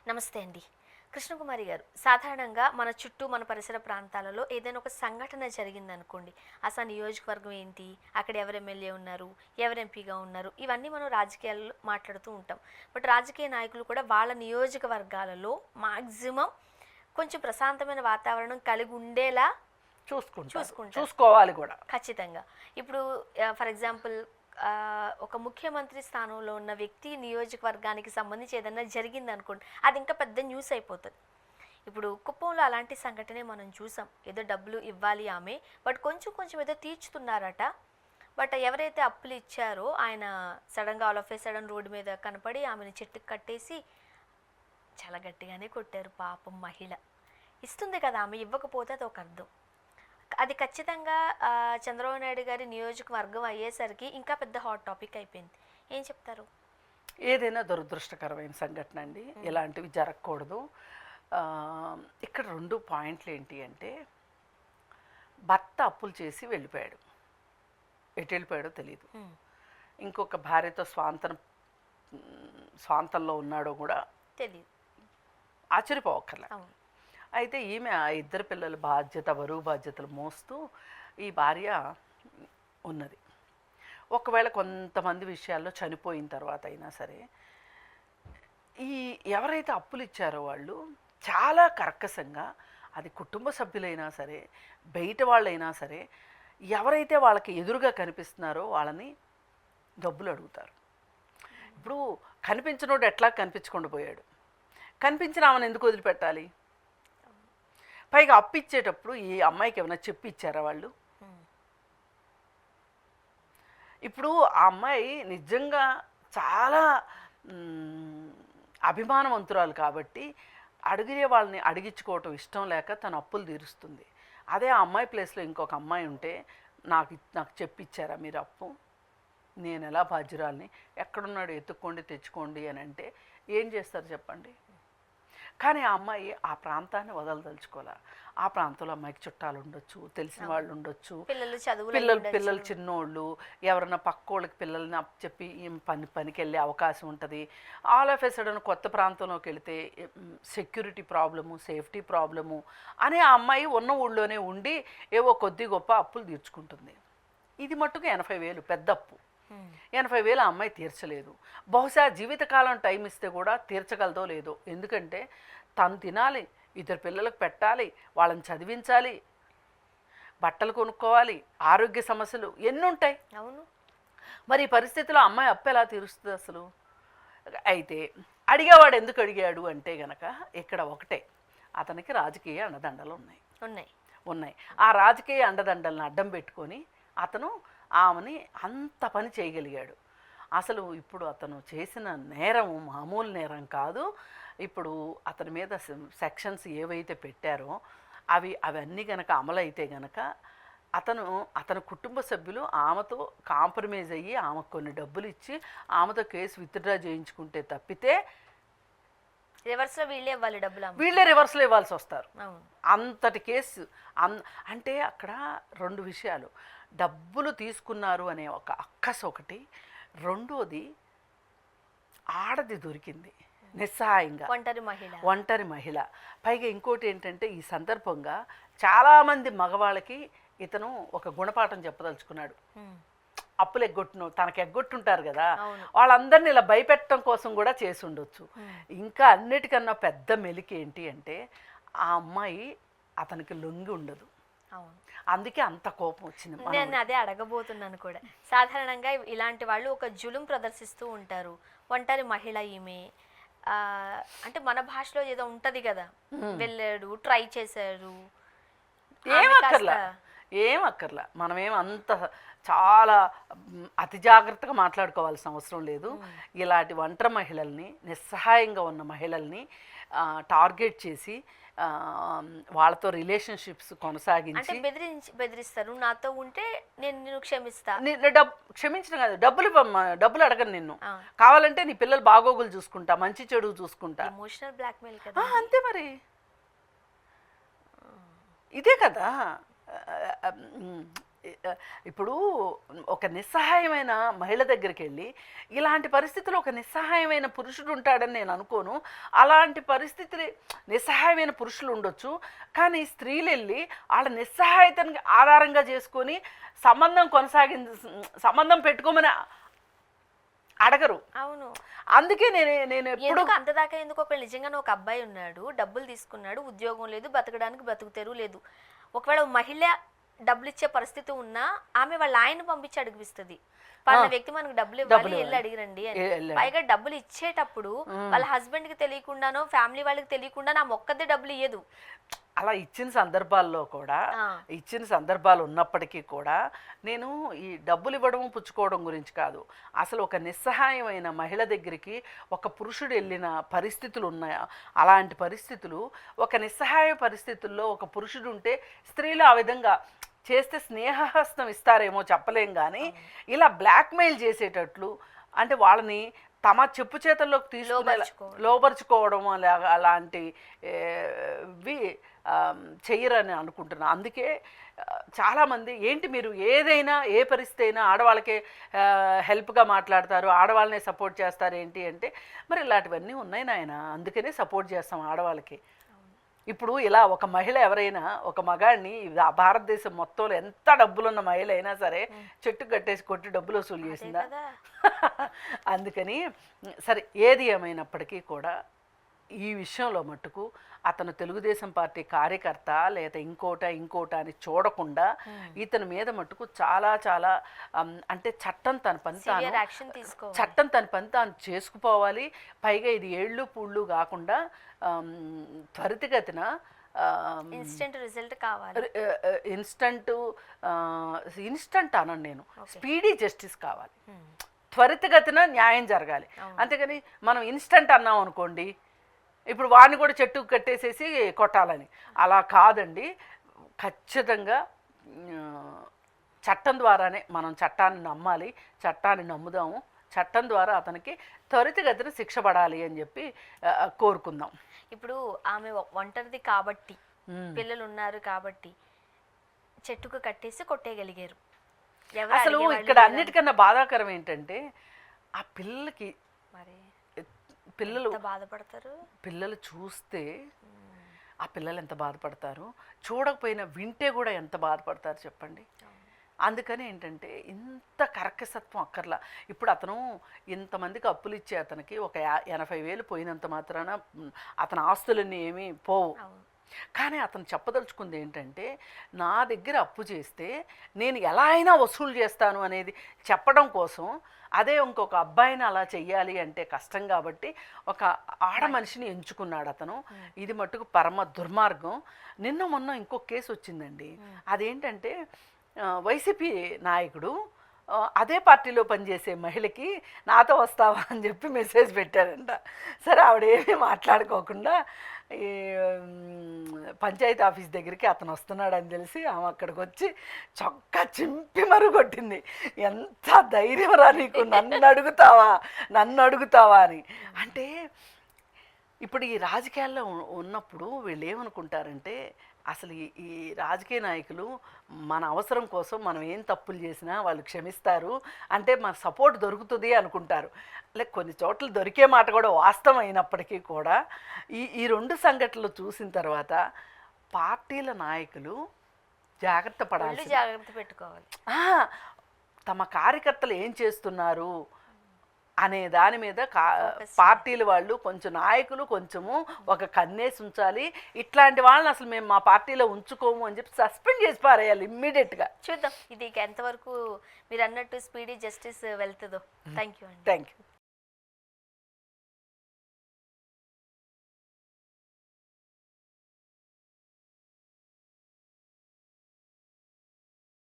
నమస్తే అండి. కృష్ణకుమారి గారు, సాధారణంగా మన చుట్టూ మన పరిసర ప్రాంతాలలో ఏదైనా ఒక సంఘటన జరిగిందనుకోండి, అసలు నియోజకవర్గం ఏంటి, అక్కడ ఎవరు ఎమ్మెల్యే ఉన్నారు, ఎవరు ఎంపీగా ఉన్నారు, ఇవన్నీ మనం రాజకీయాల్లో మాట్లాడుతూ ఉంటాం. బట్ రాజకీయ నాయకులు కూడా వాళ్ళ నియోజకవర్గాలలో మాక్సిమం కొంచెం ప్రశాంతమైన వాతావరణం కలిగి ఉండేలా చూసుకోవాలి కూడా ఖచ్చితంగా. ఇప్పుడు ఫర్ ఎగ్జాంపుల్ ఒక ముఖ్యమంత్రి స్థానంలో ఉన్న వ్యక్తి నియోజకవర్గానికి సంబంధించి ఏదైనా జరిగింది అనుకోండి, అది ఇంకా పెద్ద న్యూస్ అయిపోతుంది. ఇప్పుడు కుప్పంలో అలాంటి సంఘటనే మనం చూసాం. ఏదో డబ్బులు ఇవ్వాలి ఆమె, బట్ కొంచెం కొంచెం ఏదో తీర్చుతున్నారట. బట్ ఎవరైతే అప్పులు ఇచ్చారో ఆయన సడన్గా all of A sudden road మీద కనపడి ఆమెను చెట్టుకు కట్టేసి చాలా గట్టిగానే కొట్టారు. పాపం మహిళ ఇస్తుంది కదా, ఆమె ఇవ్వకపోతే అది ఒక అర్థం. అది ఖచ్చితంగా చంద్రబాబు నాయుడు గారి నియోజకవర్గం అయ్యేసరికి ఇంకా పెద్ద హాట్ టాపిక్ అయిపోయింది. ఏం చెప్తారు? ఏదైనా దురదృష్టకరమైన సంఘటన అండి, ఇలాంటివి జరగకూడదు. ఇక్కడ 2 పాయింట్లు ఏంటి అంటే, భర్త అప్పులు చేసి వెళ్ళిపోయాడు, ఎటు వెళ్ళిపోయాడో తెలియదు. ఇంకొక భార్యతో స్వాంతంలో ఉన్నాడో కూడా తెలియదు. ఆశ్చర్యపోవక్కర్లే. అయితే ఈమె ఆ 2 పిల్లల బరువు బాధ్యతలు మోస్తూ ఈ భార్య ఉన్నది. ఒకవేళ కొంతమంది విషయాల్లో చనిపోయిన తర్వాత అయినా సరే, ఈ ఎవరైతే అప్పులు ఇచ్చారో వాళ్ళు చాలా కర్కశంగా, అది కుటుంబ సభ్యులైనా సరే బయట వాళ్ళైనా సరే, ఎవరైతే వాళ్ళకి ఎదురుగా కనిపిస్తున్నారో వాళ్ళని డబ్బులు అడుగుతారు. ఇప్పుడు కనిపించినోడు ఎట్లా కనిపించకుండా పోయాడు, కనిపించిన ఆమెను ఎందుకు వదిలిపెట్టాలి? పైగా అప్పు ఇచ్చేటప్పుడు ఈ అమ్మాయికి ఏమైనా చెప్పి ఇచ్చారా వాళ్ళు? ఇప్పుడు ఆ అమ్మాయి నిజంగా చాలా అభిమానవంతురాలు కాబట్టి అడిగే వాళ్ళని అడిగించుకోవటం ఇష్టం లేక తను అప్పులు తీరుస్తుంది. అదే ఆ అమ్మాయి ప్లేస్లో ఇంకొక అమ్మాయి ఉంటే, నాకు చెప్పిచ్చారా మీరు అప్పు, నేను ఎలా బాధ్యురాల్ని, ఎక్కడున్నాడు ఎత్తుక్కోండి తెచ్చుకోండి అని అంటే ఏం చేస్తారు చెప్పండి? కానీ ఆ అమ్మాయి ఆ ప్రాంతాన్ని వదలదలుచుకోలే. ఆ ప్రాంతంలో అమ్మాయికి చుట్టాలు ఉండొచ్చు, తెలిసిన వాళ్ళు ఉండొచ్చు, పిల్లలు చిన్నోళ్ళు, ఎవరన్నా పక్కోళ్ళకి పిల్లల్ని చెప్పి పనికి వెళ్ళే అవకాశం ఉంటుంది. ఆల్ ఆఫ్ ఎ సడన్ కొత్త ప్రాంతంలోకి వెళితే సెక్యూరిటీ ప్రాబ్లము, సేఫ్టీ ప్రాబ్లము అని ఆ అమ్మాయి ఉన్న ఊళ్ళోనే ఉండి ఏవో కొద్ది గొప్ప అప్పులు తీర్చుకుంటుంది. ఇది మట్టుకు 80,000 పెద్ద అప్పు. 80,000 ఆ అమ్మాయి తీర్చలేదు. బహుశా జీవితకాలం టైం ఇస్తే కూడా తీర్చగలదో లేదో. ఎందుకంటే తను తినాలి, 2 పిల్లలకు పెట్టాలి, వాళ్ళని చదివించాలి, బట్టలు కొనుక్కోవాలి, ఆరోగ్య సమస్యలు ఎన్ని ఉంటాయి. అవును. మరి ఈ పరిస్థితిలో అమ్మాయి అప్పు ఎలా తీరుస్తుంది అసలు? అయితే అడిగేవాడు ఎందుకు అడిగాడు అంటే గనక ఇక్కడ ఒకటే, అతనికి రాజకీయ అండదండలు ఉన్నాయి. ఆ రాజకీయ అండదండలను అడ్డం పెట్టుకొని అతను ఆమెని అంత పని చేయగలిగాడు. అసలు ఇప్పుడు అతను చేసిన నేరం మామూలు నేరం కాదు. ఇప్పుడు అతని మీద సెక్షన్స్ ఏవైతే పెట్టారో అవన్నీ గనక అమలైతే గనక అతని కుటుంబ సభ్యులు ఆమెతో కాంప్రమైజ్ అయ్యి ఆమెకు కొన్ని డబ్బులు ఇచ్చి ఆమెతో కేసు విత్డ్రా చేయించుకుంటే తప్పితే రివర్స్లో వీళ్ళే రివర్స్లో ఇవ్వాల్సి వస్తారు. అంతటి కేసు అంటే అక్కడ 2 విషయాలు, డబ్బులు తీసుకున్నారు అనే ఒక అక్కసు ఒకటి, రెండోది ఆడది దొరికింది నిస్సహాయంగా, ఒంటరి మహిళ. పైగా ఇంకోటి ఏంటంటే ఈ సందర్భంగా చాలామంది మగవాళ్ళకి ఇతను ఒక గుణపాఠం చెప్పదలుచుకున్నాడు. అప్పులు తనకు ఎగ్గొట్టుంటారు కదా, వాళ్ళందరినీ ఇలా భయపెట్టడం కోసం కూడా చేసి ఉండొచ్చు. ఇంకా అన్నిటికన్నా పెద్ద మెలికి ఏంటి అంటే ఆ అమ్మాయి అతనికి లొంగి ఉండదు. అందుకే అంత కోపం వచ్చింది. నేను అదే అడగబోతున్నాను కూడా. సాధారణంగా ఇలాంటి వాళ్ళు ఒక జులుం ప్రదర్శిస్తూ ఉంటారు. ఒంటరి మహిళ ఈమె, అంటే మన భాషలో ఏదో ఉంటది కదా, వెళ్ళాడు, ట్రై చేశారు, ఏం అక్కర్లా. మనమేం అంత చాలా అతి జాగ్రత్తగా మాట్లాడుకోవాల్సిన అవసరం లేదు. ఇలాంటి ఒంటరి మహిళల్ని, నిస్సహాయంగా ఉన్న మహిళల్ని టార్గెట్ చేసి వాళ్ళతో రిలేషన్షిప్స్ కొనసాగించి బెదిరిస్తారు. నాతో ఉంటే నేను క్షమిస్తా, క్షమించడం కాదు, డబ్బులు అడగను నిన్ను, కావాలంటే నీ పిల్లలు బాగోగులు చూసుకుంటా, మంచి చెడు చూసుకుంటా. ఎమోషనల్ బ్లాక్మెయిల్ కదా. అంతే మరి, ఇదే కదా. ఇప్పుడు ఒక నిస్సహాయమైన మహిళ దగ్గరికి వెళ్ళి ఇలాంటి పరిస్థితుల్లో ఒక నిస్సహాయమైన పురుషుడు ఉంటాడని నేను అనుకోను. అలాంటి పరిస్థితులు నిస్సహాయమైన పురుషులు ఉండొచ్చు, కానీ స్త్రీలు వెళ్ళి వాళ్ళ నిస్సహాయతని ఆధారంగా చేసుకొని సంబంధం పెట్టుకోమని అడగరు. అవును, అందుకే నేను ఎప్పుడు అంత దాకా ఎందుకు? ఒకవేళ నిజంగానే ఒక అబ్బాయి ఉన్నాడు, డబ్బులు తీసుకున్నాడు, ఉద్యోగం లేదు, బతకడానికి బతుకుతెరువు లేదు, ఒకవేళ మహిళ డబ్బులు ఇచ్చే పరిస్థితి ఉన్నా ఆమె వాళ్ళ ఆయన పంపించి అడిగిస్తుంది, పలానా వ్యక్తి మనకు డబ్బులు ఇవ్వాలి, వెళ్ళి అడిగిరండి అని. పైగా డబ్బులు ఇచ్చేటప్పుడు వాళ్ళ హస్బెండ్ కి తెలియకుండానో ఫ్యామిలీ వాళ్ళకి తెలియకుండా నా మొక్కదే డబ్బులు ఇయ్యదు. అలా ఇచ్చిన సందర్భాలు ఉన్నప్పటికీ కూడా నేను ఈ డబ్బులు ఇవ్వడం పుచ్చుకోవడం గురించి కాదు, అసలు ఒక నిస్సహాయమైన మహిళ దగ్గరికి ఒక పురుషుడు వెళ్ళిన పరిస్థితులు ఉన్నాయా? అలాంటి పరిస్థితులు, ఒక నిస్సహాయ పరిస్థితుల్లో ఒక పురుషుడు ఉంటే స్త్రీలు ఆ విధంగా చేస్తే స్నేహహస్తం ఇస్తారేమో చెప్పలేం, కానీ ఇలా బ్లాక్మెయిల్ చేసేటట్లు అంటే వాళ్ళని తమ చెప్పు చేతల్లోకి తీసుకునే లోపరుచుకోవడం అలాంటివి చెయ్యరని అనుకుంటున్నా. అందుకే చాలామంది ఏంటి మీరు ఏదైనా ఏ పరిస్థితి అయినా ఆడవాళ్ళకే హెల్ప్గా మాట్లాడతారు, ఆడవాళ్ళనే సపోర్ట్ చేస్తారు ఏంటి అంటే, మరి ఇలాంటివన్నీ ఉన్నాయి నాయన, అందుకనే సపోర్ట్ చేస్తాం ఆడవాళ్ళకి. ఇప్పుడు ఇలా ఒక మహిళ ఎవరైనా ఒక మగాడిని భారతదేశం మొత్తంలో ఎంత డబ్బులున్న మహిళ అయినా సరే చెట్టు కట్టేసి కొట్టి డబ్బులు వసూలు చేసిందా? అందుకని సరే, ఏది ఏమైనప్పటికీ కూడా ఈ విషయంలో మట్టుకు అతను తెలుగుదేశం పార్టీ కార్యకర్త లేదా ఇంకోట అని చూడకుండా ఇతని మీద మట్టుకు చాలా చాలా అంటే చట్టం తన పని తాను చేసుకుపోవాలి. పైగా ఇది ఏళ్ళు పూళ్ళు కాకుండా త్వరితగతిన ఇన్స్టెంట్ రిజల్ట్ కావాలి. ఇన్స్టంట్ అనను నేను, స్పీడీ జస్టిస్ కావాలి, త్వరితగతిన న్యాయం జరగాలి. అంతేగాని మనం ఇన్స్టంట్ అన్నాం అనుకోండి, ఇప్పుడు వాడిని కూడా చెట్టు కట్టేసేసి కొట్టాలని అలా కాదండి. ఖచ్చితంగా చట్టం ద్వారానే మనం చట్టాన్ని నమ్మాలి, చట్టాన్ని నమ్ముదాము, చట్టం ద్వారా అతనికి త్వరితగతిన శిక్ష పడాలి అని చెప్పి కోరుకుందాం. ఇప్పుడు ఆమె ఒంటరిది కాబట్టి, పిల్లలు ఉన్నారు కాబట్టి చెట్టుకు కట్టేసి కొట్టేయగలిగారు. అసలు ఇక్కడ అన్నిటికన్నా బాధాకరం ఏంటంటే ఆ పిల్లలకి మరి బాధపడతారు. పిల్లలు చూస్తే ఆ పిల్లలు ఎంత బాధపడతారు, చూడకపోయినా వింటే కూడా ఎంత బాధపడతారు చెప్పండి. అందుకని ఏంటంటే ఇంత కర్కశత్వం అక్కర్లా. ఇప్పుడు అతను ఇంతమందికి అప్పులు ఇచ్చే అతనికి ఒక 80,000 పోయినంత మాత్రాన అతని ఆస్తులన్నీ ఏమీ పోవు. కానీ అతను చెప్పదలుచుకుంది ఏంటంటే, నా దగ్గర అప్పు చేస్తే నేను ఎలా అయినా వసూలు చేస్తాను అనేది చెప్పడం కోసం. అదే ఇంకొక అబ్బాయిని అలా చెయ్యాలి అంటే కష్టం కాబట్టి ఒక ఆడ మనిషిని ఎంచుకున్నాడు అతను. ఇది మట్టుకు పరమ దుర్మార్గం. నిన్న మొన్న ఇంకొక కేసు వచ్చిందండి. అదేంటంటే వైసీపీ నాయకుడు అదే పార్టీలో పనిచేసే మహిళకి నాతో వస్తావా అని చెప్పి మెసేజ్ పెట్టారంట. సరే, ఆవిడేమీ మాట్లాడుకోకుండా ఈ పంచాయతీ ఆఫీస్ దగ్గరికి అతను వస్తున్నాడని తెలిసి ఆమె అక్కడికి వచ్చి చొక్కా చింపి మరుగొట్టింది. ఎంత ధైర్యం రా నీకు, నన్ను అడుగుతావా అని. అంటే ఇప్పుడు ఈ రాజకీయాల్లో ఉన్నప్పుడు వీళ్ళు ఏమనుకుంటారంటే, అసలు ఈ రాజకీయ నాయకులు మన అవసరం కోసం మనం ఏం తప్పులు చేసినా వాళ్ళు క్షమిస్తారు అంటే మన సపోర్ట్ దొరుకుతుంది అనుకుంటారు. లేక కొన్ని చోట్ల దొరికే మాట కూడా వాస్తవం అయినప్పటికీ కూడా ఈ రెండు సంఘటనలు చూసిన తర్వాత పార్టీల నాయకులు జాగ్రత్త పెట్టుకోవాలి. తమ కార్యకర్తలు ఏం చేస్తున్నారు అనే దాని మీద పార్టీల వాళ్ళు కొంచెం నాయకులు కొంచెము ఒక కన్నేసి ఉంచాలి. ఇట్లాంటి వాళ్ళని అసలు మేము మా పార్టీలో ఉంచుకోము అని చెప్పి సస్పెండ్ చేసి పారేయాలి ఇమ్మీడియట్గా. చూద్దాం ఇది ఎంతవరకు మీరు అన్నట్టు స్పీడీ జస్టిస్ వెళ్తుందో. Thank you.